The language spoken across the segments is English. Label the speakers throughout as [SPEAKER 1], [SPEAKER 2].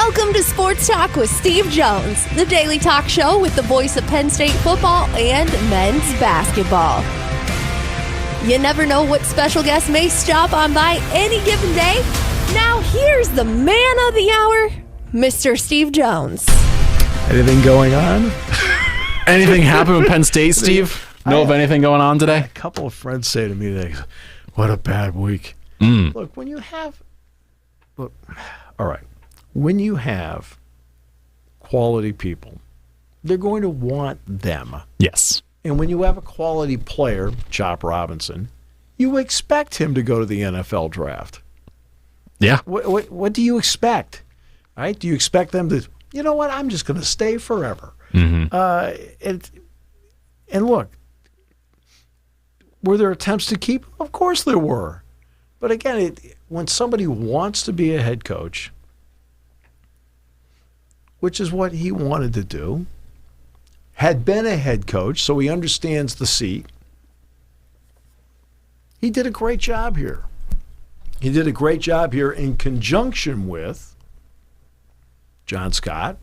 [SPEAKER 1] Welcome to Sports Talk with Steve Jones, the daily talk show with the voice of Penn State football and men's basketball. You never know what special guest may stop on by any given day. Now here's the man of the hour, Mr. Steve Jones.
[SPEAKER 2] Anything going on?
[SPEAKER 3] Anything happen with Penn State, Steve? Know of anything going on today?
[SPEAKER 2] A couple of friends say to me, what a bad week. Look, when you have quality people, they're going to want them.
[SPEAKER 3] Yes.
[SPEAKER 2] And when you have a quality player, Chop Robinson, you expect him to go to the NFL draft.
[SPEAKER 3] Yeah.
[SPEAKER 2] What do you expect? Right? Do you expect them to, you know what, I'm just going to stay forever?
[SPEAKER 3] Mm-hmm.
[SPEAKER 2] And look, were there attempts to keep him? Of course there were. But again, when somebody wants to be a head coach, which is what he wanted to do, had been a head coach, so he understands the seat, he did a great job here. He did a great job here in conjunction with John Scott,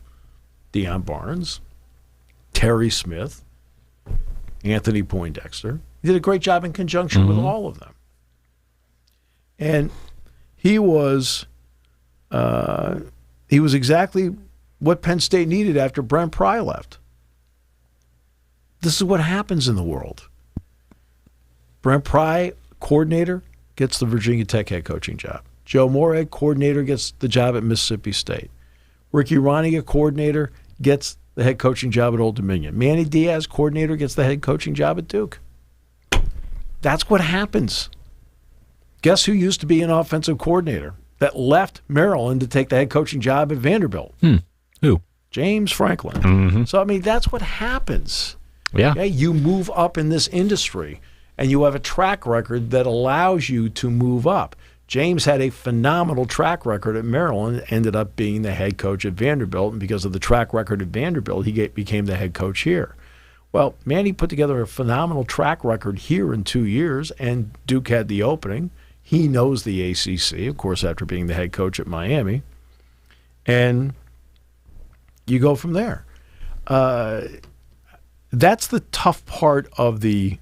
[SPEAKER 2] Deion Barnes, Terry Smith, Anthony Poindexter. He did a great job in conjunction with all of them. And he was exactly what Penn State needed after Brent Pry left. This is what happens in the world. Brent Pry, coordinator, gets the Virginia Tech head coaching job. Joe Moorhead, coordinator, gets the job at Mississippi State. Ricky Roniga, coordinator, gets the head coaching job at Old Dominion. Manny Diaz, coordinator, gets the head coaching job at Duke. That's what happens. Guess who used to be an offensive coordinator that left Maryland to take the head coaching job at Vanderbilt?
[SPEAKER 3] Who?
[SPEAKER 2] James Franklin.
[SPEAKER 3] Mm-hmm.
[SPEAKER 2] So, I mean, that's what happens.
[SPEAKER 3] Yeah.
[SPEAKER 2] Okay? You move up in this industry, and you have a track record that allows you to move up. James had a phenomenal track record at Maryland, ended up being the head coach at Vanderbilt, and because of the track record at Vanderbilt, he became the head coach here. Well, Manny put together a phenomenal track record here in 2 years, and Duke had the opening. He knows the ACC, of course, after being the head coach at Miami. And you go from there. That's the tough part of the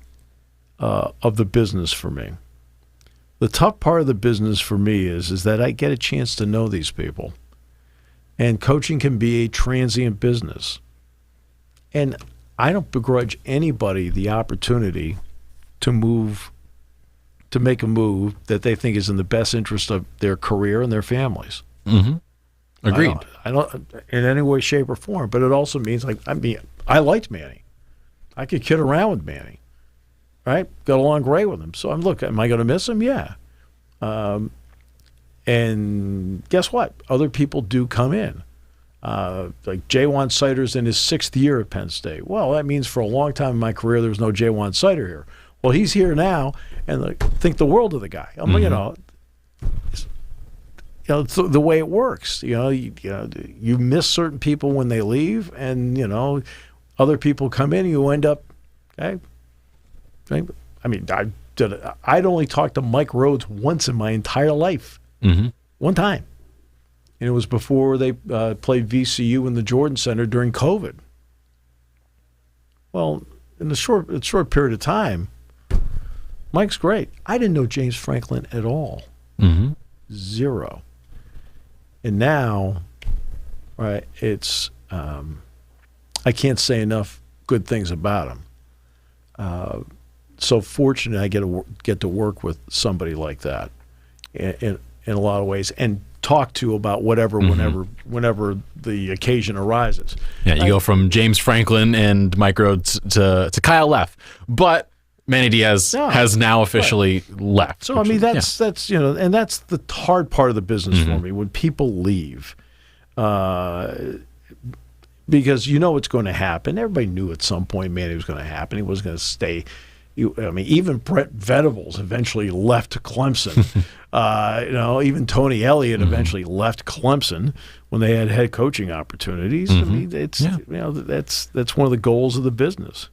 [SPEAKER 2] business for me. The tough part of the business for me is that I get a chance to know these people. And coaching can be a transient business. And I don't begrudge anybody the opportunity to make a move that they think is in the best interest of their career and their families.
[SPEAKER 3] Mm-hmm. Agreed.
[SPEAKER 2] I don't in any way, shape, or form. But it also means, I liked Manny. I could kid around with Manny, right? Got along great with him. So am I going to miss him? Yeah. And guess what? Other people do come in. Like Jaywan Sider's in his 6th year at Penn State. Well, that means for a long time in my career there was no Jaywan Sider here. Well, he's here now, and think the world of the guy. It's the way it works. You miss certain people when they leave, and other people come in, and you end up. Okay, I mean, I'd only talked to Mike Rhodes once in my entire life, one time, and it was before they played VCU in the Jordan Center during COVID. Well, in the short period of time, Mike's great. I didn't know James Franklin at all. Zero. And now, right, it's I can't say enough good things about him. So fortunate I get to work with somebody like that in a lot of ways, and talk to about whatever, whenever the occasion arises.
[SPEAKER 3] Yeah, you go from James Franklin and Mike Rhodes to Kyle Leff, but Manny Diaz has now officially left.
[SPEAKER 2] So that's and that's the hard part of the business for me, when people leave, because what's going to happen. Everybody knew at some point Manny was going to happen. He was going to stay. Even Brett Venables eventually left Clemson. Even Tony Elliott eventually left Clemson when they had head coaching opportunities. I mean, it's that's one of the goals of the business.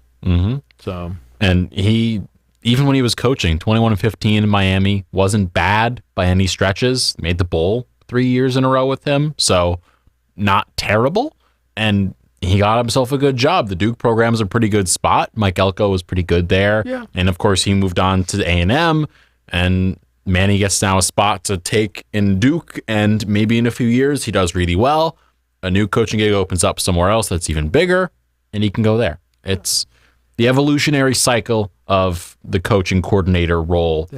[SPEAKER 2] So.
[SPEAKER 3] And he, even when he was coaching, 21-15 in Miami, wasn't bad by any stretches. Made the bowl 3 years in a row with him. So not terrible, and he got himself a good job. The Duke program is a pretty good spot. Mike Elko was pretty good there.
[SPEAKER 2] Yeah.
[SPEAKER 3] And of course, he moved on to A&M, and Manny gets now a spot to take in Duke, and maybe in a few years he does really well. A new coaching gig opens up somewhere else that's even bigger, and he can go there. It's the evolutionary cycle of the coaching coordinator role.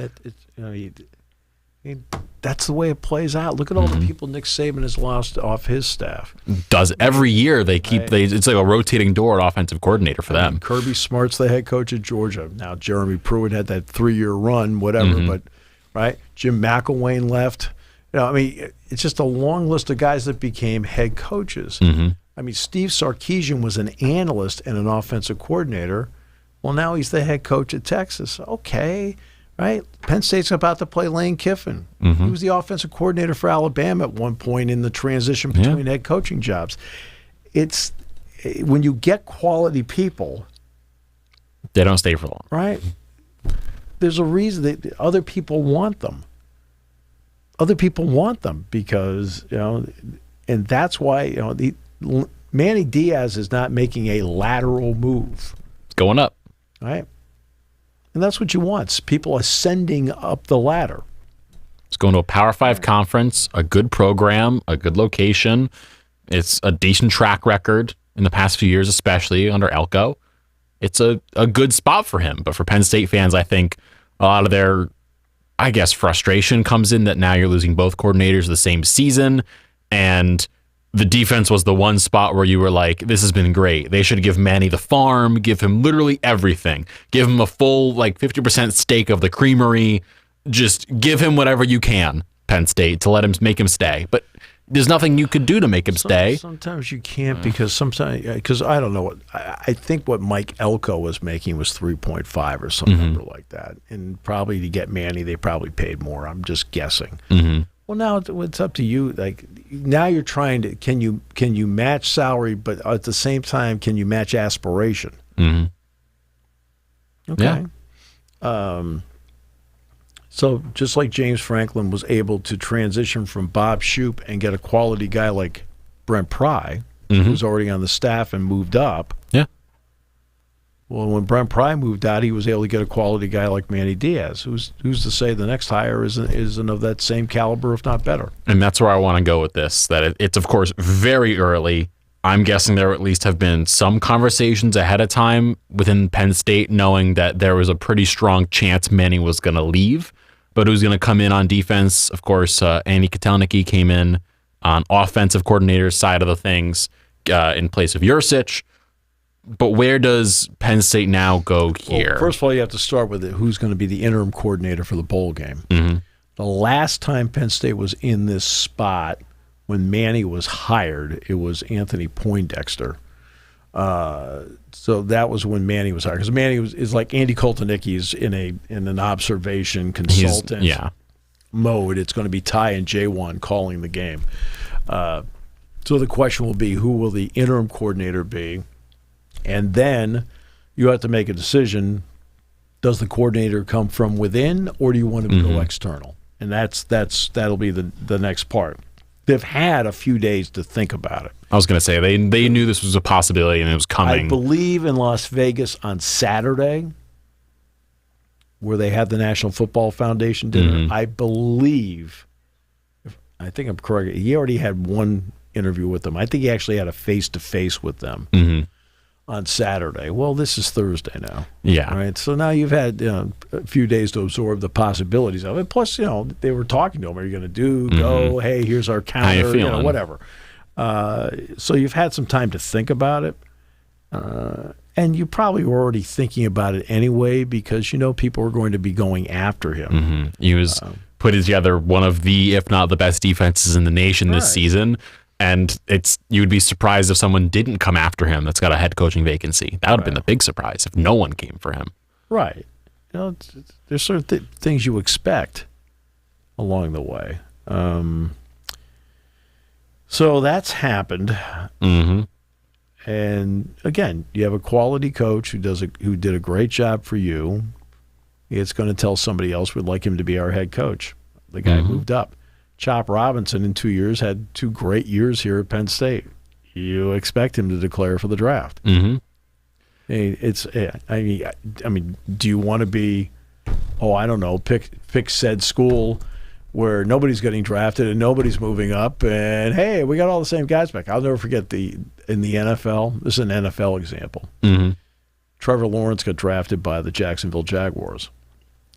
[SPEAKER 2] That's the way it plays out. Look at all the people Nick Saban has lost off his staff.
[SPEAKER 3] Does every year they keep it's like a rotating door at offensive coordinator for them.
[SPEAKER 2] Kirby Smart's the head coach at Georgia. Now Jeremy Pruitt had that 3-year run, whatever, but right? Jim McElwain left. It's just a long list of guys that became head coaches. Steve Sarkisian was an analyst and an offensive coordinator. Well, now he's the head coach at Texas. Okay. Right? Penn State's about to play Lane Kiffin. He was the offensive coordinator for Alabama at one point in the transition between head coaching jobs. It's when you get quality people,
[SPEAKER 3] they don't stay for long.
[SPEAKER 2] Right? There's a reason that other people want them. Other people want them because, and that's why, Manny Diaz is not making a lateral move.
[SPEAKER 3] It's going up.
[SPEAKER 2] Right? And that's what you want. People ascending up the ladder.
[SPEAKER 3] It's going to a Power 5 conference, a good program, a good location. It's a decent track record in the past few years, especially under Elko. It's a good spot for him. But for Penn State fans, I think a lot of their, frustration comes in that now you're losing both coordinators the same season. And the defense was the one spot where you were like, this has been great. They should give Manny the farm, give him literally everything. Give him a full 50% stake of the creamery. Just give him whatever you can, Penn State, to make him stay. But there's nothing you could do to make him stay.
[SPEAKER 2] Sometimes you can't because I don't know what I think what Mike Elko was making was 3.5 or some number like that. And probably to get Manny, they probably paid more. I'm just guessing. Well, now it's up to you. Now you're trying to can you match salary, but at the same time, can you match aspiration? Okay. Yeah. So just like James Franklin was able to transition from Bob Shoop and get a quality guy like Brent Pry, who's already on the staff and moved up.
[SPEAKER 3] Yeah.
[SPEAKER 2] Well, when Brent Pry moved out, he was able to get a quality guy like Manny Diaz. Who's to say the next hire isn't of that same caliber, if not better?
[SPEAKER 3] And that's where I want to go with this. That it's of course very early. I'm guessing there at least have been some conversations ahead of time within Penn State, knowing that there was a pretty strong chance Manny was going to leave, but who's going to come in on defense. Of course, Andy Kotelnicki came in on offensive coordinator side of the things in place of Yurcich. But where does Penn State now go here?
[SPEAKER 2] Well, first of all, you have to start with who's going to be the interim coordinator for the bowl game. The last time Penn State was in this spot when Manny was hired, it was Anthony Poindexter. So that was when Manny was hired. Because Manny is like Andy Kotelnicki's in an observation consultant mode. It's going to be Ty and J1 calling the game. So the question will be, who will the interim coordinator be? And then you have to make a decision. Does the coordinator come from within, or do you want him to go external? And that'll be the next part. They've had a few days to think about it.
[SPEAKER 3] I was going to say, they knew this was a possibility and it was coming.
[SPEAKER 2] I believe in Las Vegas on Saturday, where they had the National Football Foundation dinner, I think I'm correct, he already had one interview with them. I think he actually had a face-to-face with them on Saturday. Well, this is Thursday now.
[SPEAKER 3] Yeah.
[SPEAKER 2] All right. So now you've had a few days to absorb the possibilities of it. Plus, they were talking to him. Are you going to go, hey, here's our counter,
[SPEAKER 3] how you feeling?
[SPEAKER 2] Whatever. So you've had some time to think about it. And you probably were already thinking about it anyway because people were going to be going after him.
[SPEAKER 3] He was putting together one of the, if not the best defenses in the nation this season. And you would be surprised if someone didn't come after him that's got a head coaching vacancy. That would have been the big surprise if no one came for him.
[SPEAKER 2] Right. There's sort of things you expect along the way. So that's happened. And again, you have a quality coach who did a great job for you. It's going to tell somebody else we'd like him to be our head coach. The guy moved up. Chop Robinson in 2 years had 2 great years here at Penn State. You expect him to declare for the draft.
[SPEAKER 3] Mm-hmm.
[SPEAKER 2] I mean, do you want to be, I don't know, pick said school where nobody's getting drafted and nobody's moving up, and hey, we got all the same guys back. I'll never forget in the NFL. This is an NFL example.
[SPEAKER 3] Mm-hmm.
[SPEAKER 2] Trevor Lawrence got drafted by the Jacksonville Jaguars.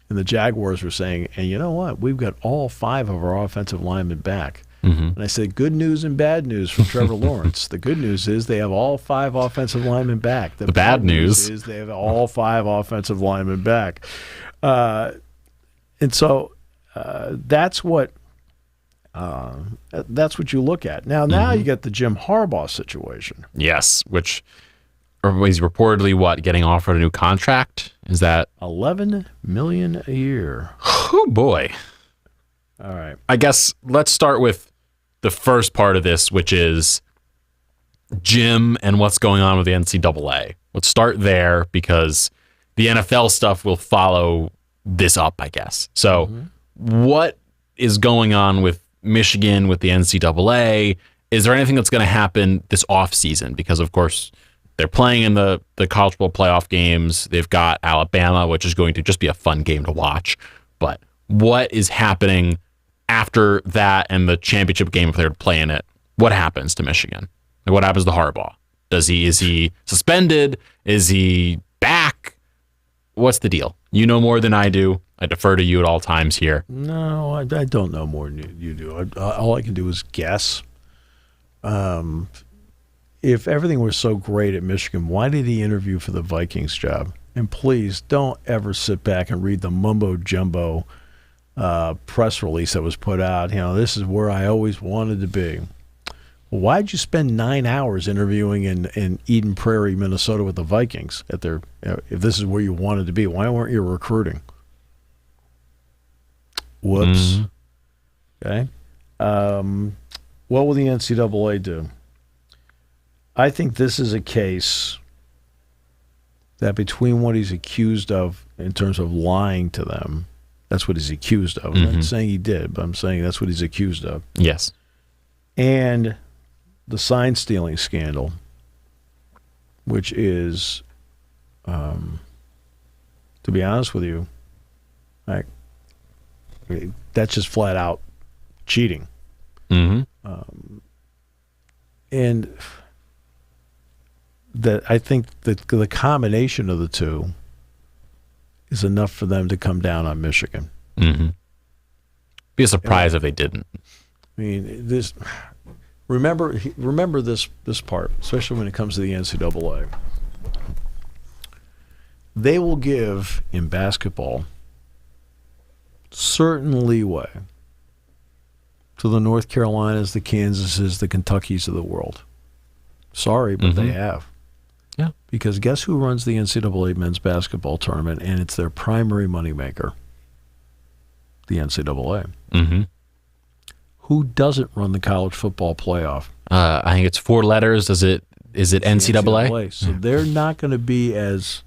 [SPEAKER 2] And the Jaguars were saying, and you know what? We've got all 5 of our offensive linemen back.
[SPEAKER 3] Mm-hmm.
[SPEAKER 2] And I said, good news and bad news from Trevor Lawrence. The good news is they have all 5 offensive linemen back. The
[SPEAKER 3] bad news
[SPEAKER 2] is they have all 5 offensive linemen back. And so that's what you look at. Now you get the Jim Harbaugh situation.
[SPEAKER 3] Yes, which he's reportedly getting offered a new contract. Is that
[SPEAKER 2] $11 million a year?
[SPEAKER 3] Oh boy!
[SPEAKER 2] All right.
[SPEAKER 3] I guess let's start with the first part of this, which is Jim and what's going on with the NCAA. Let's start there because the NFL stuff will follow this up, I guess. So, what is going on with Michigan with the NCAA? Is there anything that's going to happen this offseason? Because, of course, they're playing in the college football playoff games. They've got Alabama, which is going to just be a fun game to watch. But what is happening after that and the championship game if they're playing it? What happens to Michigan? Like, what happens to Harbaugh? Is he suspended? Is he back? What's the deal? You know more than I do. I defer to you at all times here.
[SPEAKER 2] No, I don't know more than you do. All I can do is guess. If everything was so great at Michigan, why did he interview for the Vikings job? And please don't ever sit back and read the mumbo-jumbo press release that was put out. This is where I always wanted to be. Well, why'd you spend 9 hours interviewing in Eden Prairie, Minnesota with the Vikings if this is where you wanted to be? Why weren't you recruiting? Whoops. Okay. What will the NCAA do? I think this is a case that between what he's accused of in terms of lying to them, that's what he's accused of. I'm not saying he did, but I'm saying that's what he's accused of.
[SPEAKER 3] Yes.
[SPEAKER 2] And the sign stealing scandal, which is, to be honest with you, that's just flat out cheating. And that I think that the combination of the two is enough for them to come down on Michigan.
[SPEAKER 3] Be a surprise if they didn't.
[SPEAKER 2] I mean, this. Remember this part, especially when it comes to the NCAA. They will give in basketball certain leeway to the North Carolinas, the Kansases, the Kentuckys of the world. Sorry, but they have.
[SPEAKER 3] Yeah.
[SPEAKER 2] Because guess who runs the NCAA men's basketball tournament, and it's their primary moneymaker? The NCAA. Who doesn't run the college football playoff?
[SPEAKER 3] I think it's 4 letters. Is it NCAA?
[SPEAKER 2] So they're not going to be as,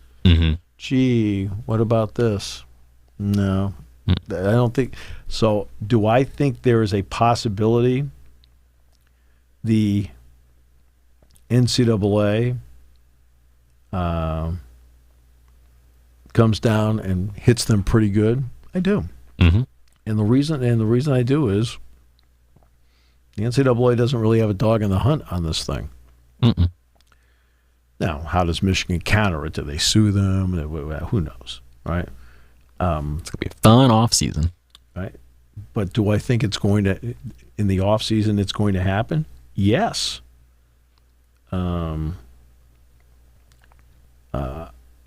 [SPEAKER 2] gee, what about this? No. I don't think. So do I think there is a possibility the NCAA comes down and hits them pretty good? I do. And the reason I do is the NCAA doesn't really have a dog in the hunt on this thing. Now, how does Michigan counter it? Do they sue them? Who knows, right?
[SPEAKER 3] It's going to be a fun off season.
[SPEAKER 2] Right. But do I think it's going to, in the off season, it's going to happen? Yes. I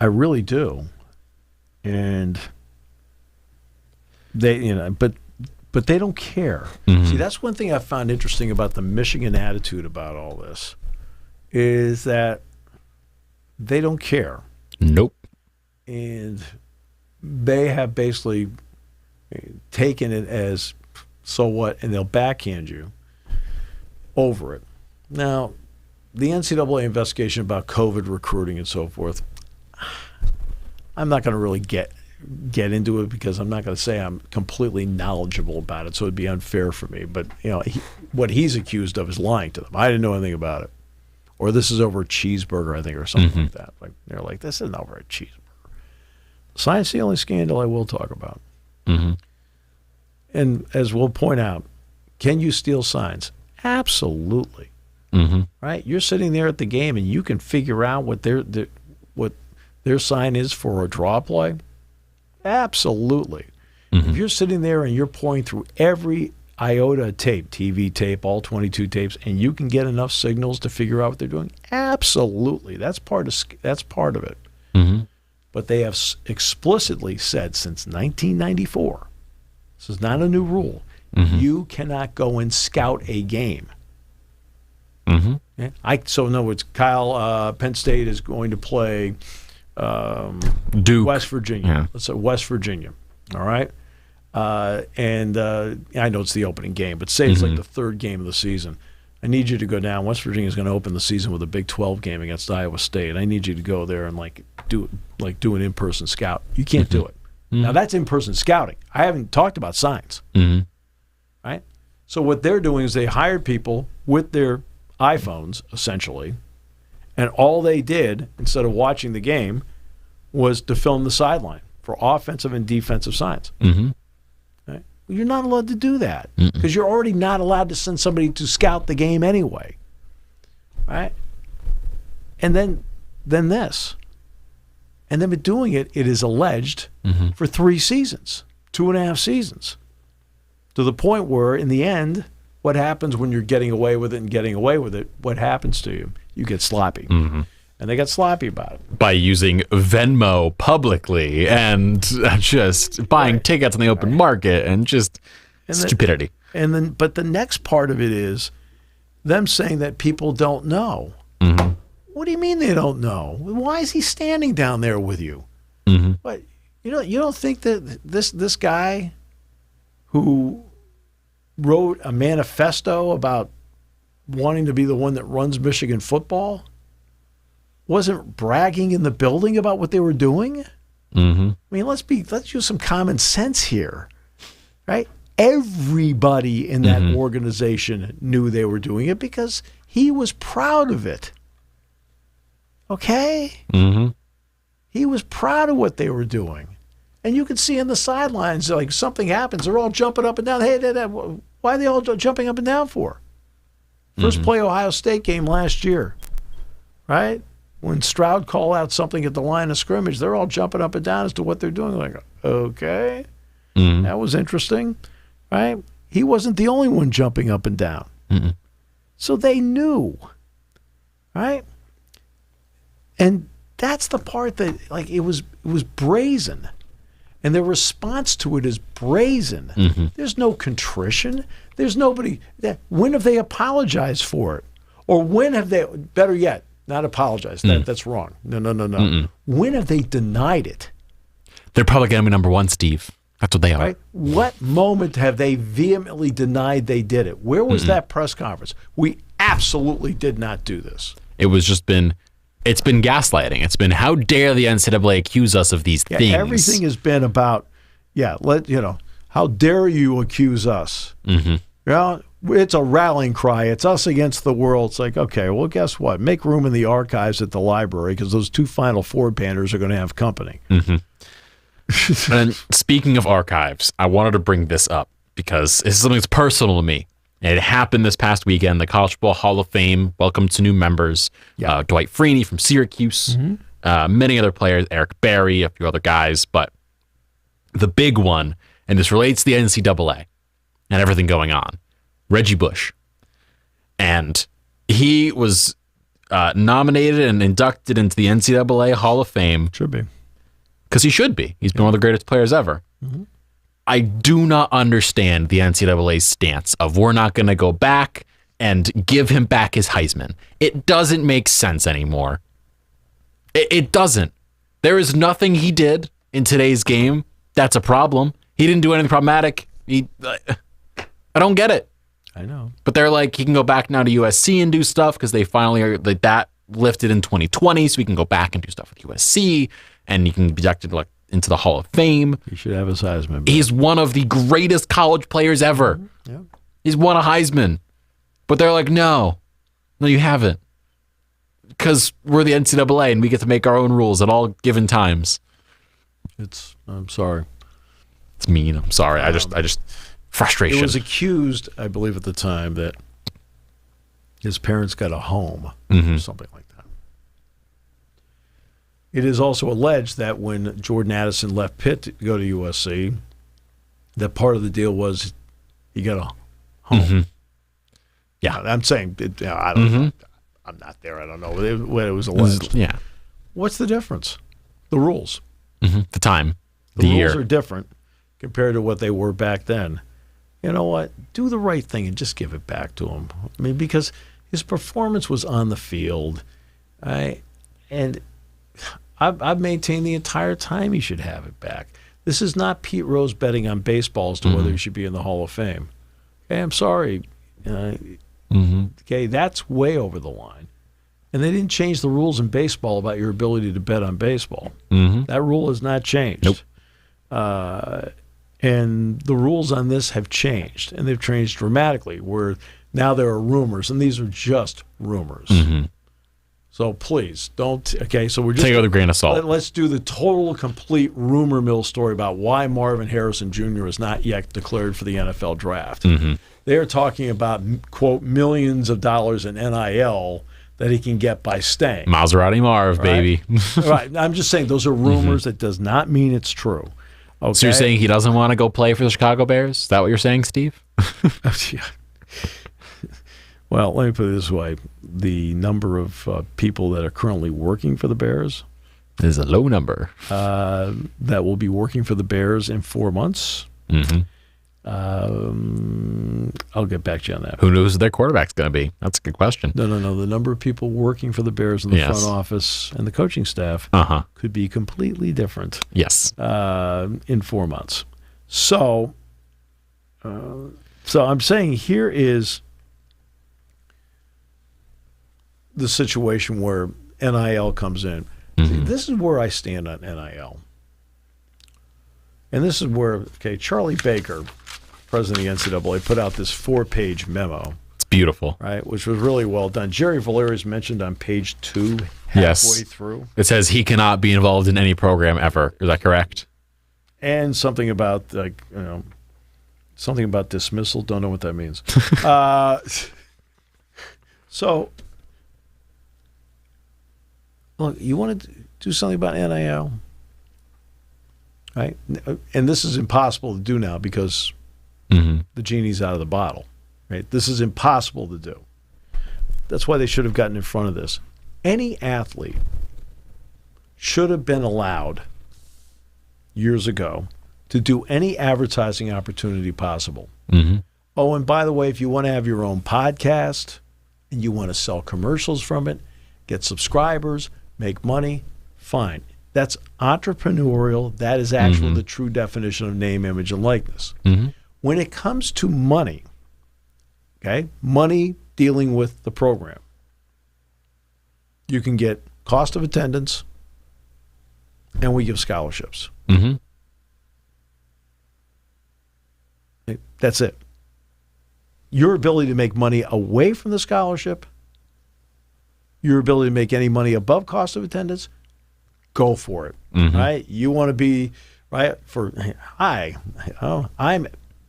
[SPEAKER 2] really do. And they, but they don't care. See, that's one thing I found interesting about the Michigan attitude about all this is that they don't care.
[SPEAKER 3] Nope.
[SPEAKER 2] And they have basically taken it as, so what, and they'll backhand you over it. Now, the NCAA investigation about COVID recruiting and so forth, I'm not going to really get get into it because I'm not going to say I'm completely knowledgeable about it, so it'd be unfair for me. But what he's accused of is lying to them. I didn't know anything about it, or this is over a cheeseburger, I think, or something like that. Like they're like, this isn't over a cheeseburger. Science is the only scandal I will talk about. And as we'll point out, can you steal signs? Absolutely. Right? You're sitting there at the game and you can figure out what their sign is for a draw play. Absolutely. If you're sitting there and you're pouring through every iota of tape, TV tape, all 22 tapes, and you can get enough signals to figure out what they're doing, absolutely. That's part of it. But they have explicitly said since 1994, this is not a new rule, you cannot go and scout a game. So in other words, Kyle, Penn State is going to play
[SPEAKER 3] Duke,
[SPEAKER 2] West Virginia.
[SPEAKER 3] Yeah.
[SPEAKER 2] Let's say West Virginia. All right. And I know it's the opening game, but say it's like the third game of the season. I need you to go down. West Virginia is going to open the season with a Big 12 game against Iowa State. I need you to go there and do an in-person scout. You can't do it. Now that's in-person scouting. I haven't talked about signs. Right? So what they're doing is they hired people with their iPhones, essentially, and all they did, instead of watching the game, was to film the sideline for offensive and defensive signs. Right? Well, you're not allowed to do that because you're already not allowed to send somebody to scout the game anyway. Right? And then this. And they've been doing it, it is alleged, for 3 seasons, 2.5 seasons, to the point where, in the end, what happens when you're getting away with it, what happens to you? You get sloppy. And they got sloppy about it.
[SPEAKER 3] By using Venmo publicly and just buying tickets on the open market and just stupidity.
[SPEAKER 2] But the next part of it is them saying that people don't know. What do you mean they don't know? Why is he standing down there with you? But you don't think that this guy who wrote a manifesto about wanting to be the one that runs Michigan football wasn't bragging in the building about what they were doing? I mean, let's use some common sense here, right? Everybody in that organization knew they were doing it because he was proud of it. Okay? He was proud of what they were doing. And you can see in the sidelines, like something happens, they're all jumping up and down. Hey, why are they all jumping up and down for? First play Ohio State game last year, right? When Stroud called out something at the line of scrimmage, they're all jumping up and down as to what they're doing. Like, okay, that was interesting, right? He wasn't the only one jumping up and down. So they knew, right? And that's the part that, it was brazen. And their response to it is brazen. There's no contrition. There's nobody. When have they apologized for it? Or when have they, better yet, not apologized. That's wrong. No. When have they denied it?
[SPEAKER 3] They're probably going to be number one, Steve. That's what they are.
[SPEAKER 2] Right? What moment have they vehemently denied they did it? Where was that press conference? We absolutely did not do this.
[SPEAKER 3] It was just it's been gaslighting. It's been, how dare the NCAA accuse us of these things?
[SPEAKER 2] Everything has been about, how dare you accuse us? It's a rallying cry. It's us against the world. It's like, okay, well, guess what? Make room in the archives at the library because those 2 Final Four panders are going to have company.
[SPEAKER 3] And speaking of archives, I wanted to bring this up because it's something that's personal to me. And it happened this past weekend. The College Football Hall of Fame welcomed 2 new members. Dwight Freeney from Syracuse, many other players, Eric Berry, a few other guys. But the big one, and this relates to the NCAA and everything going on, Reggie Bush. And he was nominated and inducted into the NCAA Hall of Fame.
[SPEAKER 2] Should be.
[SPEAKER 3] Because he should be. He's been one of the greatest players ever. I do not understand the NCAA's stance of we're not going to go back and give him back his Heisman. It doesn't make sense anymore. It doesn't. There is nothing he did in today's game that's a problem. He didn't do anything problematic. I don't get it.
[SPEAKER 2] I know.
[SPEAKER 3] But they're like, he can go back now to USC and do stuff because they finally are that lifted in 2020, so we can go back and do stuff with USC, and you can be inducted into the Hall of Fame.
[SPEAKER 2] He should have his Heisman.
[SPEAKER 3] He's one of the greatest college players ever.
[SPEAKER 2] Yeah.
[SPEAKER 3] He's won a Heisman. But they're like, no, you haven't. Because we're the NCAA and we get to make our own rules at all given times.
[SPEAKER 2] I'm sorry.
[SPEAKER 3] It's mean. I'm sorry. I just frustration.
[SPEAKER 2] It was accused, I believe at the time, that his parents got a home or something like that. It is also alleged that when Jordan Addison left Pitt to go to USC, that part of the deal was he got a home.
[SPEAKER 3] Yeah.
[SPEAKER 2] I'm saying, I don't know. I'm not there. I don't know what it was alleged.
[SPEAKER 3] Yeah.
[SPEAKER 2] What's the difference? The rules.
[SPEAKER 3] The time.
[SPEAKER 2] The
[SPEAKER 3] year.
[SPEAKER 2] rules are different compared to what they were back then. You know what? Do the right thing and just give it back to him. I mean, because his performance was on the field. And I've maintained the entire time he should have it back. This is not Pete Rose betting on baseball as to whether he should be in the Hall of Fame. Okay, I'm sorry. Okay, that's way over the line. And they didn't change the rules in baseball about your ability to bet on baseball. That rule has not changed.
[SPEAKER 3] Nope.
[SPEAKER 2] And the rules on this have changed, and they've changed dramatically, where now there are rumors, and these are just rumors. So please don't. Okay, so we're just
[SPEAKER 3] take it with a grain of salt.
[SPEAKER 2] Let's do the total, complete rumor mill story about why Marvin Harrison Jr. is not yet declared for the NFL draft. They are talking about, quote, millions of dollars in NIL that he can get by staying.
[SPEAKER 3] Maserati Marv, baby.
[SPEAKER 2] Right. I'm just saying those are rumors. That does not mean it's true. Okay?
[SPEAKER 3] So you're saying he doesn't want to go play for the Chicago Bears? Is that what you're saying, Steve?
[SPEAKER 2] Well, let me put it this way. The number of people that are currently working for the Bears
[SPEAKER 3] is a low number.
[SPEAKER 2] That will be working for the Bears in 4 months. I'll get back to you on that.
[SPEAKER 3] Who knows who their quarterback's going to be? That's a good question.
[SPEAKER 2] No. The number of people working for the Bears in the front office and the coaching staff could be completely different.
[SPEAKER 3] Yes.
[SPEAKER 2] In 4 months. So I'm saying here is the situation where NIL comes in. See, this is where I stand on NIL. And this is where, Charlie Baker, president of the NCAA, put out this 4-page memo.
[SPEAKER 3] It's beautiful.
[SPEAKER 2] Right, which was really well done. Jerry Valeri's mentioned on page 2, halfway through.
[SPEAKER 3] It says he cannot be involved in any program ever. Is that correct?
[SPEAKER 2] And something about, something about dismissal. Don't know what that means. So, look, you want to do something about NIL? Right? And this is impossible to do now because the genie's out of the bottle. Right? This is impossible to do. That's why they should have gotten in front of this. Any athlete should have been allowed years ago to do any advertising opportunity possible. Oh, and by the way, if you want to have your own podcast and you want to sell commercials from it, get subscribers, make money, fine. That's entrepreneurial. That is actually the true definition of name, image, and likeness. When it comes to money, money dealing with the program, you can get cost of attendance, and we give scholarships. That's it. Your ability to make money away from the scholarship, your ability to make any money above cost of attendance, go for it, right? You want to be, right, I'm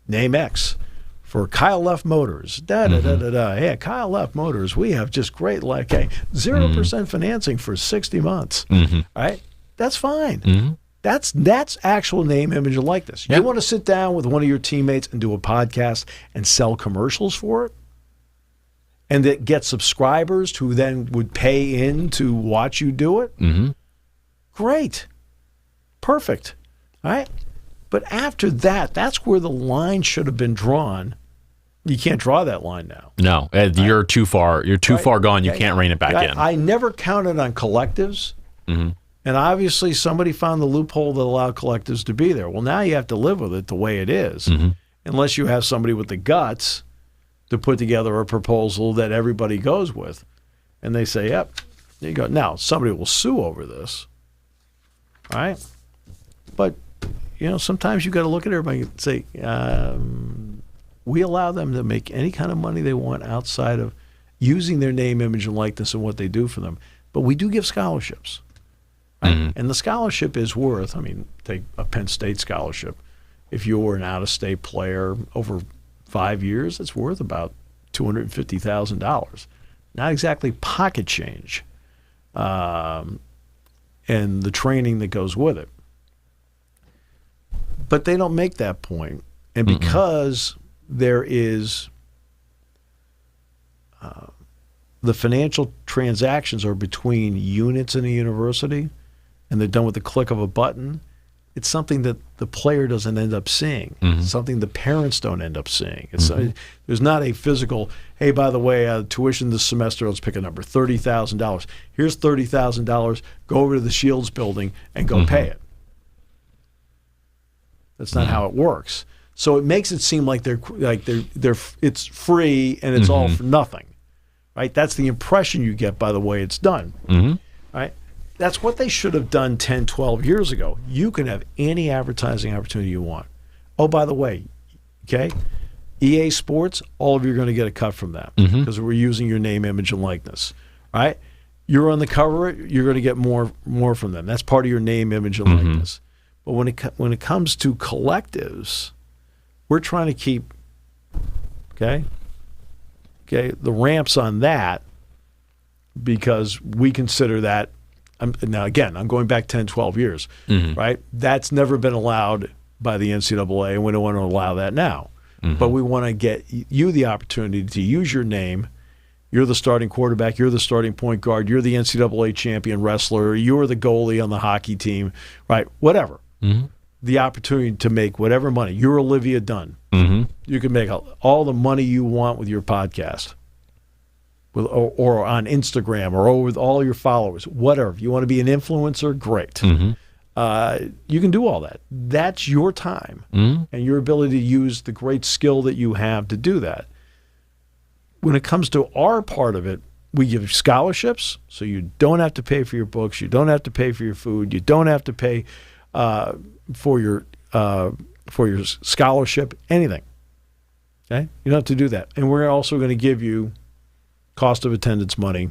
[SPEAKER 2] name X for Kyle Left Motors, Hey, Kyle Left Motors, we have just great, 0% financing for 60 months, right? That's fine. That's actual name, image, and likeness. You want to sit down with one of your teammates and do a podcast and sell commercials for it? And that get subscribers who then would pay in to watch you do it? Great. Perfect. All right? But after that, that's where the line should have been drawn. You can't draw that line now.
[SPEAKER 3] No, you're too far. You're too far gone. You can't rein it back in.
[SPEAKER 2] I never counted on collectives. And obviously somebody found the loophole that allowed collectives to be there. Well, now you have to live with it the way it is. Unless you have somebody with the guts to put together a proposal that everybody goes with. And they say, yep, there you go. Now, somebody will sue over this. All right? But, sometimes you got to look at everybody and say, we allow them to make any kind of money they want outside of using their name, image, and likeness and what they do for them. But we do give scholarships. Right? And the scholarship is worth, take a Penn State scholarship. If you were an out-of-state player over 5 years, it's worth about $250,000. Not exactly pocket change, and the training that goes with it. But they don't make that point. And because there is the financial transactions are between units in a university, and they're done with the click of a button, it's something that the player doesn't end up seeing. It's something the parents don't end up seeing. It's there's not a physical, hey, by the way, tuition this semester, let's pick a number, $30,000. Here's $30,000. Go over to the Shields building and go pay it. That's not how it works. So it makes it seem like it's free and it's all for nothing. Right? That's the impression you get by the way it's done. Right? That's what they should have done 10, 12 years ago. You can have any advertising opportunity you want. Oh, by the way, okay, EA Sports, all of you are going to get a cut from that because we're using your name, image, and likeness. Right? You're on the cover, you're going to get more from them. That's part of your name, image, and likeness. But when it comes to collectives, we're trying to keep, the ramps on that because we consider that. Now, again, I'm going back 10, 12 years, right? That's never been allowed by the NCAA, and we don't want to allow that now. But we want to get you the opportunity to use your name. You're the starting quarterback. You're the starting point guard. You're the NCAA champion wrestler. You're the goalie on the hockey team, right? Whatever. The opportunity to make whatever money. You're Olivia Dunn. You can make all the money you want with your podcast. Or on Instagram or with all your followers, whatever. If you want to be an influencer, great. You can do all that. That's your time and your ability to use the great skill that you have to do that. When it comes to our part of it, we give scholarships, so you don't have to pay for your books, you don't have to pay for your food, you don't have to pay for your scholarship, anything. Okay, you don't have to do that, and we're also going to give you cost of attendance money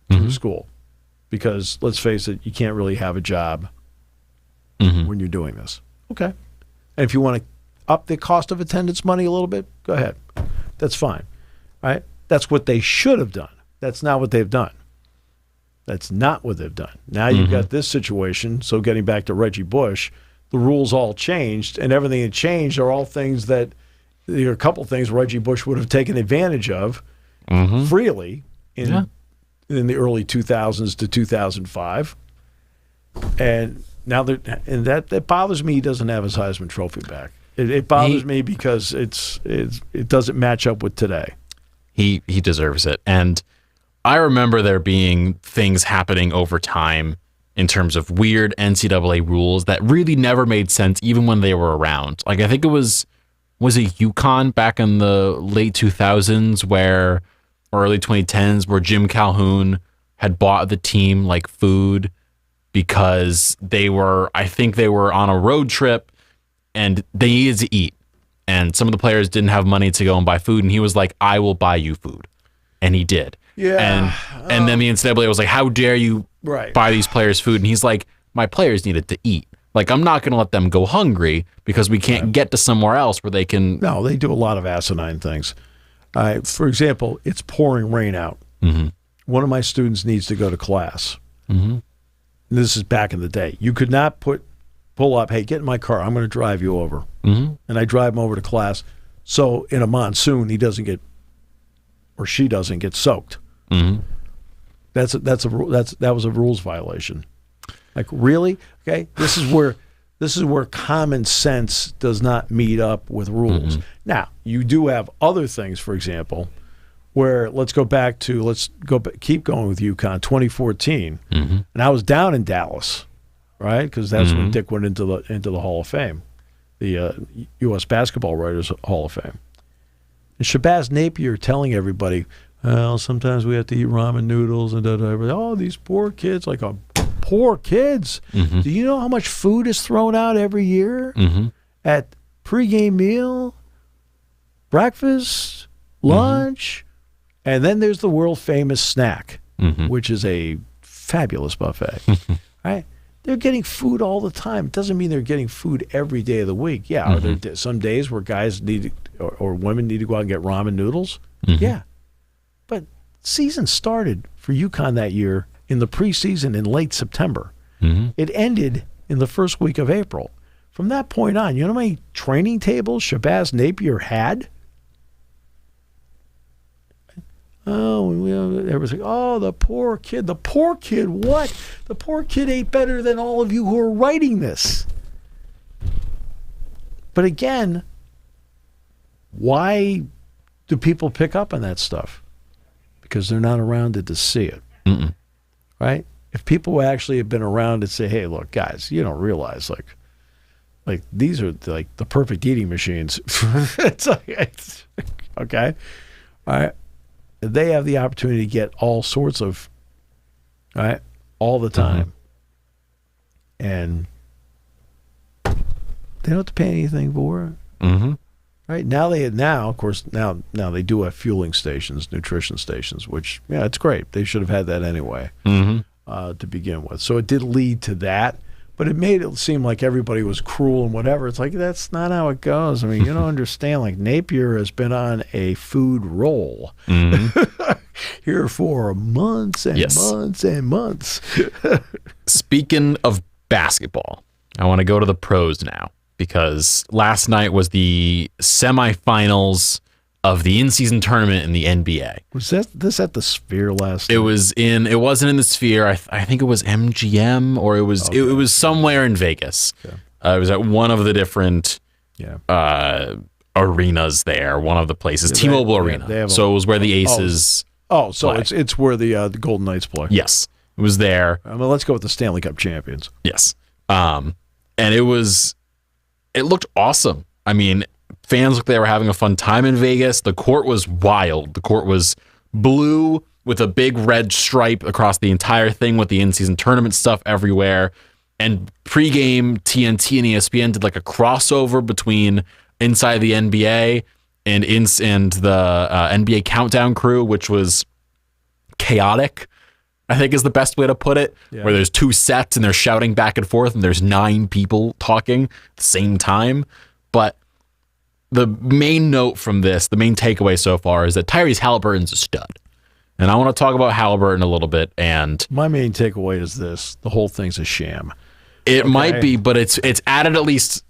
[SPEAKER 2] through school, because let's face it, you can't really have a job when you're doing this. Okay, and if you want to up the cost of attendance money a little bit, go ahead. That's fine, right? That's what they should have done. That's not what they've done. That's not what they've done. Now you've got this situation. So getting back to Reggie Bush, the rules all changed, and everything that changed are all things that there are a couple things Reggie Bush would have taken advantage of freely in the early 2000s to 2005. And now that bothers me. He doesn't have his Heisman Trophy back. It bothers me because it doesn't match up with today.
[SPEAKER 3] He deserves it. And I remember there being things happening over time in terms of weird NCAA rules that really never made sense even when they were around. Like I think it was it UConn back in the late 2000s or early 2010s where Jim Calhoun had bought the team like food because they were on a road trip and they needed to eat. And some of the players didn't have money to go and buy food. And he was like, I will buy you food. And he did.
[SPEAKER 2] Yeah.
[SPEAKER 3] And then the NCAA was like, how dare you buy these players food? And he's like, my players needed to eat. Like, I'm not going to let them go hungry because we can't get to somewhere else where they can. No,
[SPEAKER 2] they do a lot of asinine things. For example, it's pouring rain out. One of my students needs to go to class. This is back in the day. You could not pull up, hey, get in my car. I'm going to drive you over. And I drive him over to class. So in a monsoon, he doesn't get, or she doesn't get soaked. That was a rules violation. Like, really? Okay, this is where common sense does not meet up with rules. Now, you do have other things, for example, where keep going with UConn, 2014, and I was down in Dallas, right? Because that's when Dick went into the Hall of Fame, the U.S. Basketball Writers Hall of Fame. And Shabazz Napier telling everybody, well, sometimes we have to eat ramen noodles and oh, these poor kids. Like, poor kids.
[SPEAKER 3] Mm-hmm.
[SPEAKER 2] Do you know how much food is thrown out every year at pregame meal, breakfast, lunch, and then there's the world famous snack, which is a fabulous buffet. Right? They're getting food all the time. It doesn't mean they're getting food every day of the week. Yeah, are there some days where guys need or women need to go out and get ramen noodles? Yeah. But season started for UConn that year in the preseason in late September. It ended in the first week of April. From that point on, you know how many training tables Shabazz Napier had? Oh, everyone's like, oh, the poor kid. The poor kid, what? The poor kid ate better than all of you who are writing this. But again, why do people pick up on that stuff? Because they're not around it to see it. Right? If people actually have been around and say, hey, look, guys, you don't realize, like these are like the perfect eating machines. Okay? All right? They have the opportunity to get all sorts of, right, all the time. And they don't have to pay anything for it. Right? Now, of course, now they do have fueling stations, nutrition stations, which, yeah, it's great. They should have had that anyway to begin with. So it did lead to that. But it made it seem like everybody was cruel and whatever. It's like, that's not how it goes. I mean, you don't understand. Like, Napier has been on a food roll here for months and months and months.
[SPEAKER 3] Speaking of basketball, I want to go to the pros now, because last night was the semifinals of the in-season tournament in the NBA.
[SPEAKER 2] Was this at the Sphere last night?
[SPEAKER 3] It wasn't in the Sphere. I think it was MGM, or it was somewhere in Vegas. Okay. It was at one of the different arenas there, one of the places, T-Mobile Arena. So it was where the Aces play.
[SPEAKER 2] It's where the Golden Knights play.
[SPEAKER 3] Yes, it was there.
[SPEAKER 2] Let's go with the Stanley Cup champions.
[SPEAKER 3] Yes. And it looked awesome. I mean, fans looked like they were having a fun time in Vegas. The court was wild. The court was blue with a big red stripe across the entire thing with the in-season tournament stuff everywhere. And pregame, TNT and ESPN did like a crossover between Inside the NBA and the NBA Countdown crew, which was chaotic, I think is the best way to put it, where there's two sets and they're shouting back and forth and there's 9 people talking at the same time. But the main note from this, the main takeaway so far, is that Tyrese Haliburton's a stud. And I want to talk about Haliburton a little bit. And
[SPEAKER 2] my main takeaway is this: the whole thing's a sham.
[SPEAKER 3] It might be, but it's added at least.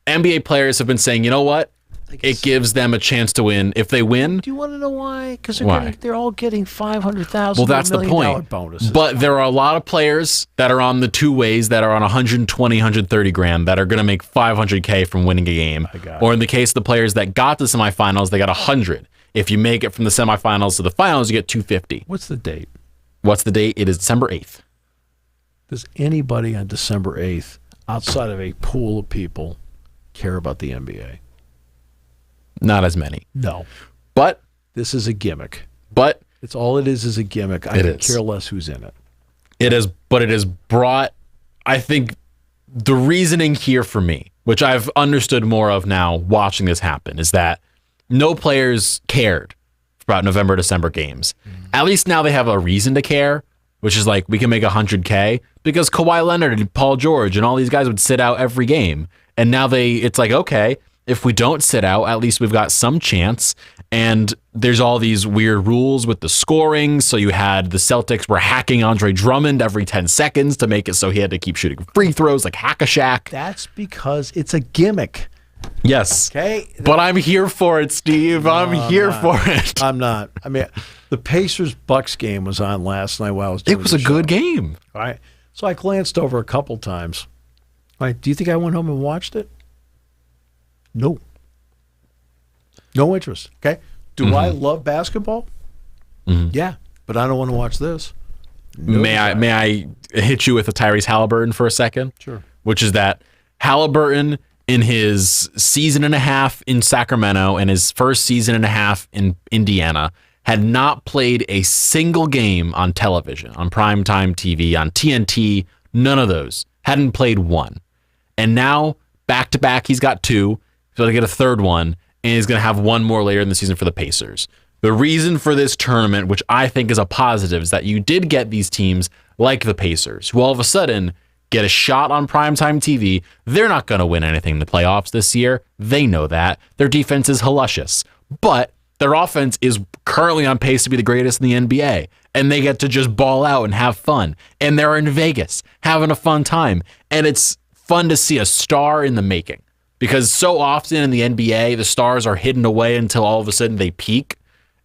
[SPEAKER 3] NBA players have been saying, you know what? It gives them a chance to win. If they win,
[SPEAKER 2] do you want to know why? Because they're all getting $500,000.
[SPEAKER 3] Well, that's the point.
[SPEAKER 2] Bonuses.
[SPEAKER 3] But there are a lot of players that are on the two ways that are on 120, 130 grand that are going to make $500K from winning a game. Or in the case of the players that got to the semifinals, they got 100. If you make it from the semifinals to the finals, you get 250.
[SPEAKER 2] What's the date?
[SPEAKER 3] It is December 8th.
[SPEAKER 2] Does anybody on December 8th, outside of a pool of people, care about the NBA?
[SPEAKER 3] Not as many.
[SPEAKER 2] No.
[SPEAKER 3] But
[SPEAKER 2] this is a gimmick.
[SPEAKER 3] But
[SPEAKER 2] it's all it is a gimmick. I could care less who's in it.
[SPEAKER 3] It has brought, I think, the reasoning here for me, which I've understood more of now watching this happen, is that no players cared about November, December games. At least now they have a reason to care, which is like, we can make 100K, because Kawhi Leonard and Paul George and all these guys would sit out every game. And now it's like, okay, if we don't sit out, at least we've got some chance. And there's all these weird rules with the scoring. So you had the Celtics were hacking Andre Drummond every 10 seconds to make it so he had to keep shooting free throws like Hack-a-Shaq.
[SPEAKER 2] That's because it's a gimmick.
[SPEAKER 3] Yes.
[SPEAKER 2] Okay.
[SPEAKER 3] But I'm here for it, Steve. I'm here for it.
[SPEAKER 2] I'm not. I mean, the Pacers-Bucks game was on last night while I was doing
[SPEAKER 3] It was a good game.
[SPEAKER 2] All right. So I glanced over a couple times. All right. Do you think I went home and watched it? No. No interest. Okay. Do I love basketball? Yeah, but I don't want to watch this. No
[SPEAKER 3] may I hit you with a Tyrese Haliburton for a second?
[SPEAKER 2] Sure.
[SPEAKER 3] Which is that Haliburton, in his season and a half in Sacramento and his first season and a half in Indiana, had not played a single game on television, on primetime TV, on TNT, None of those. Hadn't played one. And now, back-to-back, he's got 2. He's going to get a third one, and he's going to have one more later in the season for the Pacers. The reason for this tournament, which I think is a positive, is that you did get these teams like the Pacers, who all of a sudden get a shot on primetime TV. They're not going to win anything in the playoffs this year. They know that. Their defense is hellacious. But their offense is currently on pace to be the greatest in the NBA. And they get to just ball out and have fun. And they're in Vegas having a fun time. And it's fun to see a star in the making. Because so often in the NBA, the stars are hidden away until all of a sudden they peak.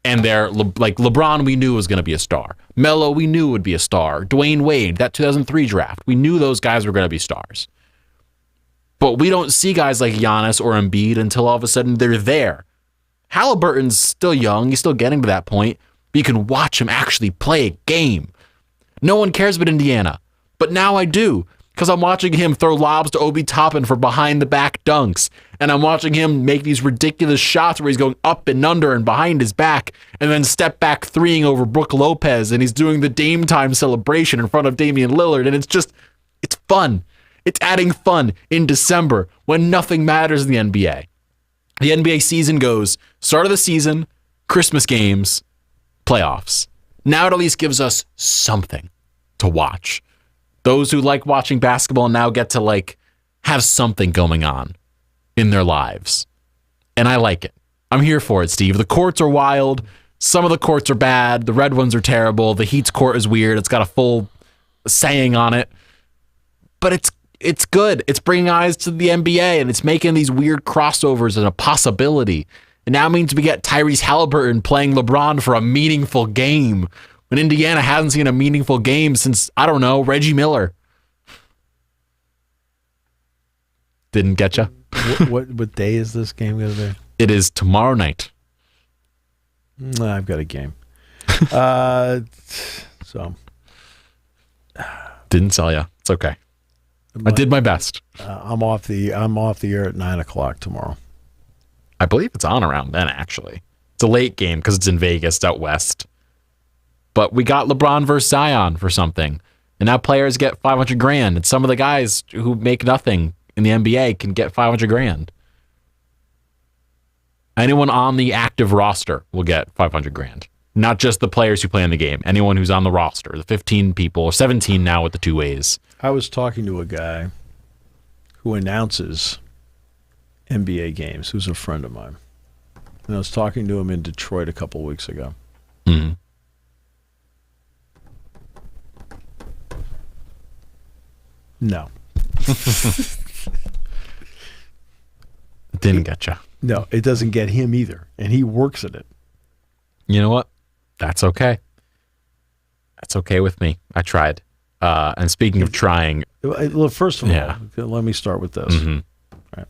[SPEAKER 3] And they're like LeBron, we knew was going to be a star. Melo, we knew would be a star. Dwayne Wade, that 2003 draft, we knew those guys were going to be stars. But we don't see guys like Giannis or Embiid until all of a sudden they're there. Haliburton's still young. He's still getting to that point. But you can watch him actually play a game. No one cares about Indiana. But now I do. Because I'm watching him throw lobs to Obi Toppin for behind-the-back dunks. And I'm watching him make these ridiculous shots where he's going up and under and behind his back. And then step back threeing over Brook Lopez. And he's doing the Dame time celebration in front of Damian Lillard. And it's fun. It's adding fun in December when nothing matters in the NBA. The NBA season goes start of the season, Christmas games, playoffs. Now it at least gives us something to watch. Those who like watching basketball now get to have something going on in their lives. And I like it. I'm here for it, Steve. The courts are wild. Some of the courts are bad. The red ones are terrible. The Heat's court is weird. It's got a full saying on it. But it's good. It's bringing eyes to the NBA, and it's making these weird crossovers and a possibility. It now means we get Tyrese Haliburton playing LeBron for a meaningful game when Indiana hasn't seen a meaningful game since, I don't know, Reggie Miller. Didn't get you?
[SPEAKER 2] What day is this game going to be?
[SPEAKER 3] It is tomorrow night.
[SPEAKER 2] I've got a game. So.
[SPEAKER 3] Didn't sell you. It's okay. I did my best.
[SPEAKER 2] I'm off the air at 9:00 tomorrow.
[SPEAKER 3] I believe it's on around then, actually. It's a late game because it's in Vegas, it's out west. But we got LeBron versus Zion for something. And now players get $500,000. And some of the guys who make nothing in the NBA can get $500,000. Anyone on the active roster will get $500,000. Not just the players who play in the game. Anyone who's on the roster. The 15 people, or 17 now with the two ways.
[SPEAKER 2] I was talking to a guy who announces NBA games, who's a friend of mine. And I was talking to him in Detroit a couple of weeks ago.
[SPEAKER 3] Mm-hmm.
[SPEAKER 2] No.
[SPEAKER 3] Didn't get you.
[SPEAKER 2] No, it doesn't get him either. And he works at it.
[SPEAKER 3] You know what? That's okay. That's okay with me. I tried. And speaking of trying.
[SPEAKER 2] Well, first of all, let me start with this.
[SPEAKER 3] Mm-hmm.
[SPEAKER 2] Right.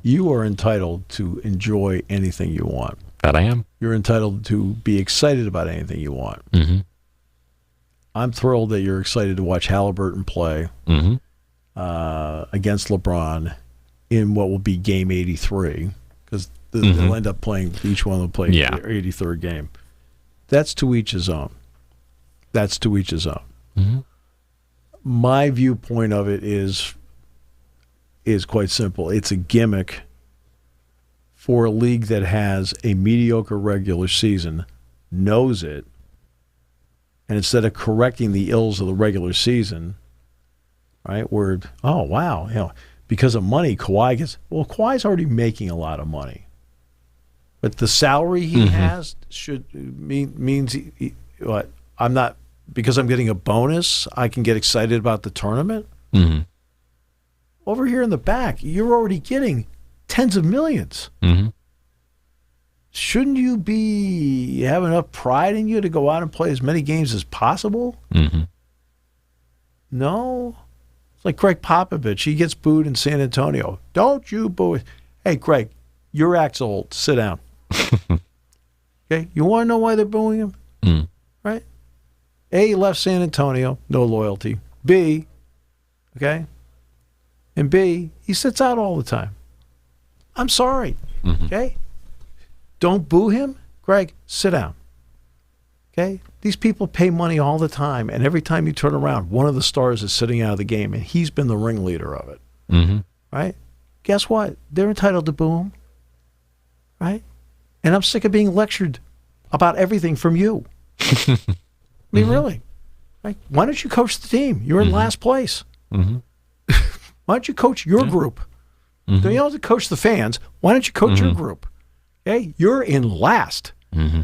[SPEAKER 2] You are entitled to enjoy anything you want.
[SPEAKER 3] That I am.
[SPEAKER 2] You're entitled to be excited about anything you want.
[SPEAKER 3] Mm-hmm.
[SPEAKER 2] I'm thrilled that you're excited to watch Haliburton play against LeBron in what will be game 83, because they'll end up playing, each one will play their 83rd game. That's to each his own.
[SPEAKER 3] Mm-hmm.
[SPEAKER 2] My viewpoint of it is quite simple. It's a gimmick for a league that has a mediocre regular season, knows it, and instead of correcting the ills of the regular season, right, where, oh, wow, because of money, Kawhi's already making a lot of money. But the salary he has means what? I'm not, because I'm getting a bonus, I can get excited about the tournament?
[SPEAKER 3] Mm-hmm.
[SPEAKER 2] Over here in the back, you're already getting tens of millions.
[SPEAKER 3] Mm-hmm.
[SPEAKER 2] Shouldn't you have enough pride in you to go out and play as many games as possible?
[SPEAKER 3] Mm-hmm.
[SPEAKER 2] No. It's like Greg Popovich. He gets booed in San Antonio. Don't you boo. Hey, Greg, your act's old. Sit down. Okay? You want to know why they're booing him?
[SPEAKER 3] Mm.
[SPEAKER 2] Right? A, he left San Antonio. No loyalty. B, okay? And B, he sits out all the time. I'm sorry.
[SPEAKER 3] Mm-hmm.
[SPEAKER 2] Okay? Don't boo him. Greg, sit down. Okay? These people pay money all the time, and every time you turn around, one of the stars is sitting out of the game, and he's been the ringleader of it.
[SPEAKER 3] Mm-hmm.
[SPEAKER 2] Right? Guess what? They're entitled to boo him. Right? And I'm sick of being lectured about everything from you. I mean, really. Right? Why don't you coach the team? You're in last place.
[SPEAKER 3] Mm-hmm.
[SPEAKER 2] Why don't you coach your group?
[SPEAKER 3] Mm-hmm.
[SPEAKER 2] Don't you have to coach the fans? Why don't you coach your group? Okay? You're in last.
[SPEAKER 3] Mm-hmm.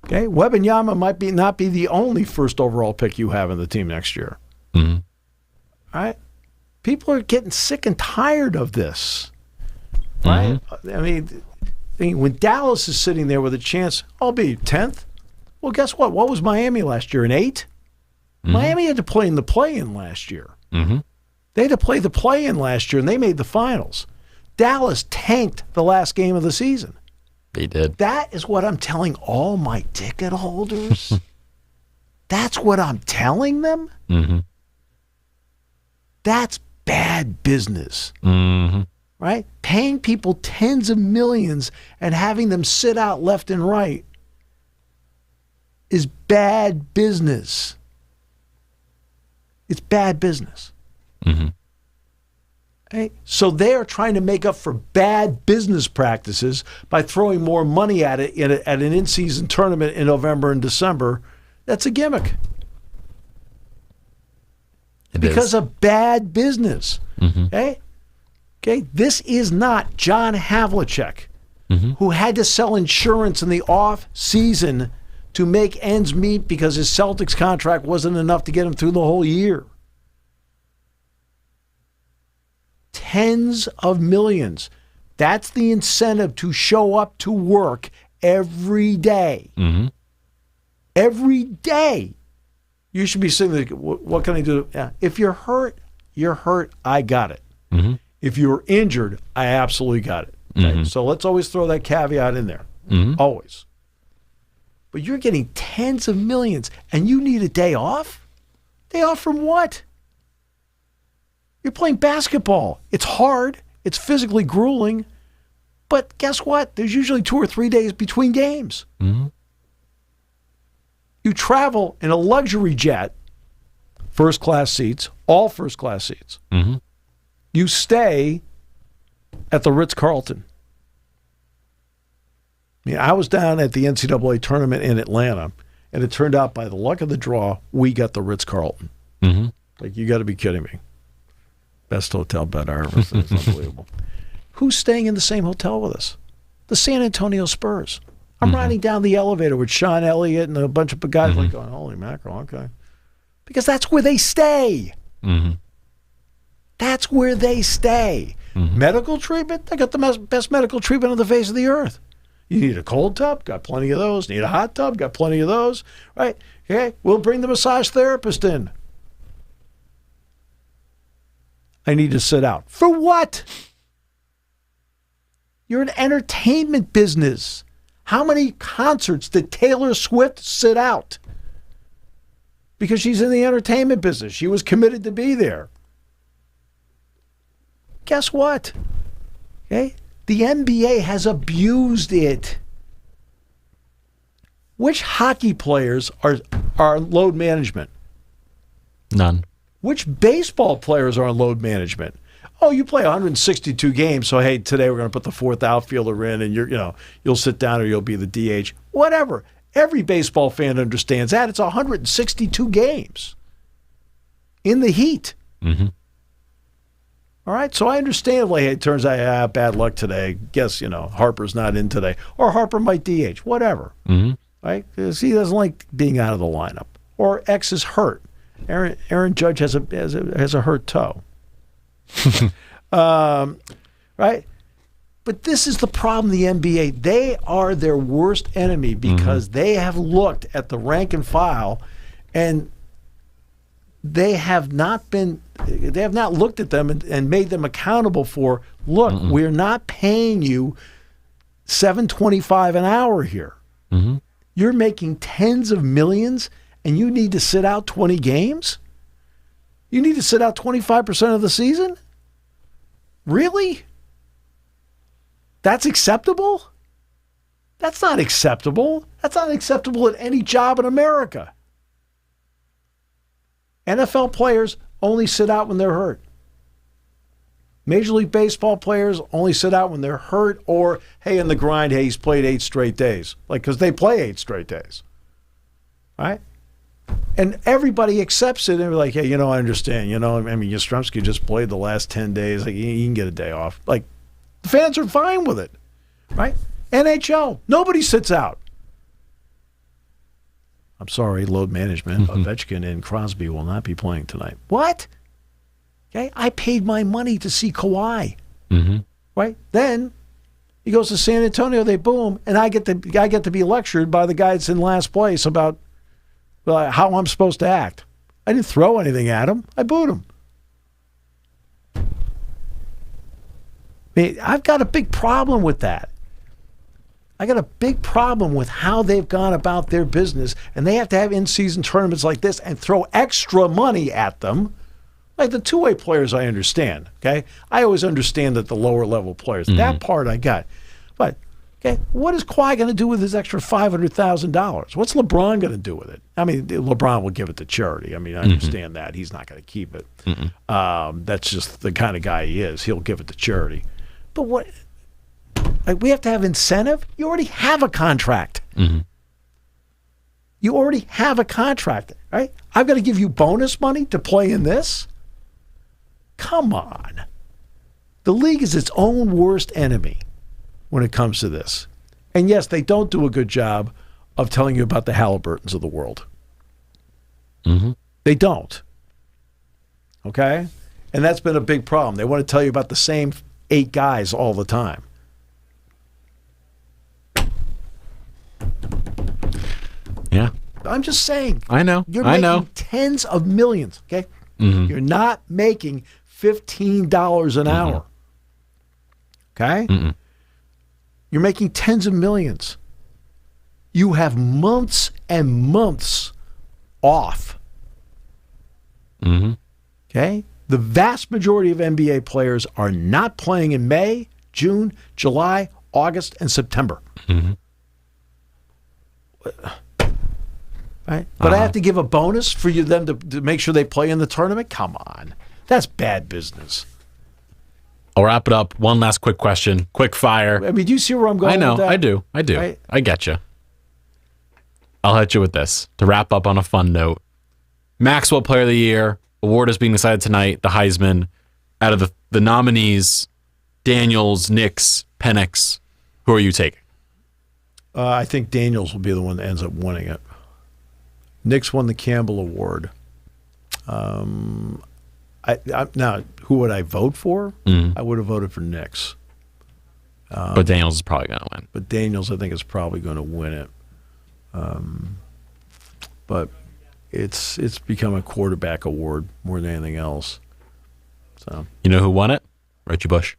[SPEAKER 2] Okay, Wembanyama might not be the only first overall pick you have in the team next year.
[SPEAKER 3] Mm-hmm.
[SPEAKER 2] All right, people are getting sick and tired of this. Right? I mean, when Dallas is sitting there with a chance, I'll be 10th. Well, guess what? What was Miami last year? An 8? Miami had to play in the play-in last year.
[SPEAKER 3] Mm-hmm.
[SPEAKER 2] They had to play the play-in last year, and they made the finals. Dallas tanked the last game of the season.
[SPEAKER 3] They did.
[SPEAKER 2] That is what I'm telling all my ticket holders. That's what I'm telling them.
[SPEAKER 3] Mm-hmm.
[SPEAKER 2] That's bad business.
[SPEAKER 3] Mm-hmm.
[SPEAKER 2] Right? Paying people tens of millions and having them sit out left and right is bad business. It's bad business.
[SPEAKER 3] Mm-hmm.
[SPEAKER 2] Okay? So they are trying to make up for bad business practices by throwing more money at it at an in-season tournament in November and December. That's a gimmick. Because of bad business.
[SPEAKER 3] Mm-hmm.
[SPEAKER 2] Okay? This is not John Havlicek, who had to sell insurance in the off season to make ends meet because his Celtics contract wasn't enough to get him through the whole year. Tens of millions. That's the incentive to show up to work every day.
[SPEAKER 3] Mm-hmm.
[SPEAKER 2] Every day. You should be sitting there, what can I do? Yeah. If you're hurt, you're hurt. I got it.
[SPEAKER 3] Mm-hmm.
[SPEAKER 2] If you're injured, I absolutely got it. Okay?
[SPEAKER 3] Mm-hmm.
[SPEAKER 2] So let's always throw that caveat in there.
[SPEAKER 3] Mm-hmm.
[SPEAKER 2] Always. But you're getting tens of millions and you need a day off? Day off from what? You're playing basketball. It's hard. It's physically grueling. But guess what? There's usually 2 or 3 days between games.
[SPEAKER 3] Mm-hmm.
[SPEAKER 2] You travel in a luxury jet, first-class seats, all first-class seats.
[SPEAKER 3] Mm-hmm.
[SPEAKER 2] You stay at the Ritz-Carlton. I mean, I was down at the NCAA tournament in Atlanta, and it turned out by the luck of the draw, we got the Ritz-Carlton.
[SPEAKER 3] Mm-hmm.
[SPEAKER 2] Like, you got to be kidding me. Best hotel bed I ever seen. It's unbelievable. Who's staying in the same hotel with us? The San Antonio Spurs. I'm riding down the elevator with Sean Elliott and a bunch of guys like going, holy mackerel, okay. Because that's where they stay.
[SPEAKER 3] Mm-hmm.
[SPEAKER 2] That's where they stay.
[SPEAKER 3] Mm-hmm.
[SPEAKER 2] Medical treatment? They got the best medical treatment on the face of the earth. You need a cold tub? Got plenty of those. Need a hot tub? Got plenty of those. Right? Okay, we'll bring the massage therapist in. I need to sit out. For what? You're an entertainment business. How many concerts did Taylor Swift sit out? Because she's in the entertainment business. She was committed to be there. Guess what? Okay? The NBA has abused it. Which hockey players are on load management?
[SPEAKER 3] None.
[SPEAKER 2] Which baseball players are on load management? Oh, you play 162 games, so hey, today we're going to put the fourth outfielder in, and you'll sit down or you'll be the DH. Whatever. Every baseball fan understands that. It's 162 games in the heat.
[SPEAKER 3] Mm-hmm.
[SPEAKER 2] All right, so I understand. Like, it turns out, bad luck today. Guess Harper's not in today, or Harper might DH. Whatever.
[SPEAKER 3] Mm-hmm.
[SPEAKER 2] Right? Because he doesn't like being out of the lineup, or X is hurt. Aaron Judge has a hurt toe. Right? But this is the problem, the NBA. They are their worst enemy because they have looked at the rank and file and they have not looked at them and made them accountable for, look, we're not paying you $7.25 an hour here.
[SPEAKER 3] Mm-hmm.
[SPEAKER 2] You're making tens of millions and you need to sit out 20 games? You need to sit out 25% of the season? Really? That's acceptable? That's not acceptable. That's not acceptable at any job in America. NFL players only sit out when they're hurt. Major League Baseball players only sit out when they're hurt or, hey, in the grind, hey, he's played 8 straight days. Like, because they play 8 straight days. Right? And everybody accepts it. And they're like, hey, I understand. I mean, Yastrzemski just played the last 10 days. Like, he can get a day off. Like, the fans are fine with it. Right? NHL, nobody sits out. I'm sorry, load management. Ovechkin and Crosby will not be playing tonight. What? Okay, I paid my money to see Kawhi. Right? Then he goes to San Antonio, they boom, and I get to be lectured by the guy that's in last place about how I'm supposed to act. I didn't throw anything at him. I booed him. I mean, I've got a big problem with that. I got a big problem with how they've gone about their business, and they have to have in-season tournaments like this and throw extra money at them. Like the two-way players, I understand, okay? I always understand that the lower-level players, that part I got. But, okay, what is Kawhi going to do with his extra $500,000? What's LeBron going to do with it? I mean, LeBron will give it to charity. I mean, I understand that. He's not going to keep it. That's just the kind of guy he is. He'll give it to charity. But what... Like, we have to have incentive? You already have a contract. You already have a contract, right? I've got to give you bonus money to play in this? Come on. The league is its own worst enemy when it comes to this. And yes, they don't do a good job of telling you about the Haliburtons of the world. They don't. Okay? And that's been a big problem. They want to tell you about the same 8 guys all the time.
[SPEAKER 3] Yeah.
[SPEAKER 2] I'm just saying.
[SPEAKER 3] I know.
[SPEAKER 2] You're making tens of millions, okay? You're not making $15 an hour. Okay? You're making tens of millions. You have months and months off. Okay? The vast majority of NBA players are not playing in May, June, July, August, and September. Right? But I have to give a bonus for them to make sure they play in the tournament? Come on. That's bad business.
[SPEAKER 3] I'll wrap it up. One last quick question. Quick fire.
[SPEAKER 2] I mean, do you see where I'm going
[SPEAKER 3] I know.
[SPEAKER 2] with that?
[SPEAKER 3] I do.
[SPEAKER 2] Right?
[SPEAKER 3] I get you. I'll hit you with this to wrap up on a fun note. Maxwell Player of the Year award is being decided tonight, the Heisman. Out of the nominees, Daniels, Nix, Penix, who are you taking?
[SPEAKER 2] I think Daniels will be the one that ends up winning it. Nix won the Campbell Award. Now, who would I vote for? I would have voted for Nix.
[SPEAKER 3] But Daniels is probably going to win.
[SPEAKER 2] But Daniels, I think, is probably going to win it. But it's become a quarterback award more than anything else. So
[SPEAKER 3] you know who won it? Reggie Bush.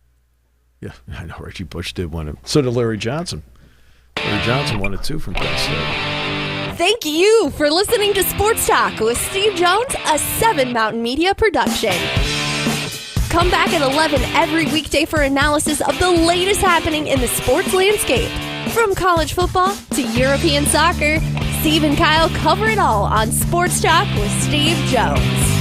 [SPEAKER 2] Yeah, I know Reggie Bush did win it. So did Larry Johnson. Larry Johnson won it too from Penn State.
[SPEAKER 1] Thank you for listening to Sports Talk with Steve Jones, a 7 Mountain Media production. Come back at 11 every weekday for analysis of the latest happening in the sports landscape. From college football to European soccer, Steve and Kyle cover it all on Sports Talk with Steve Jones.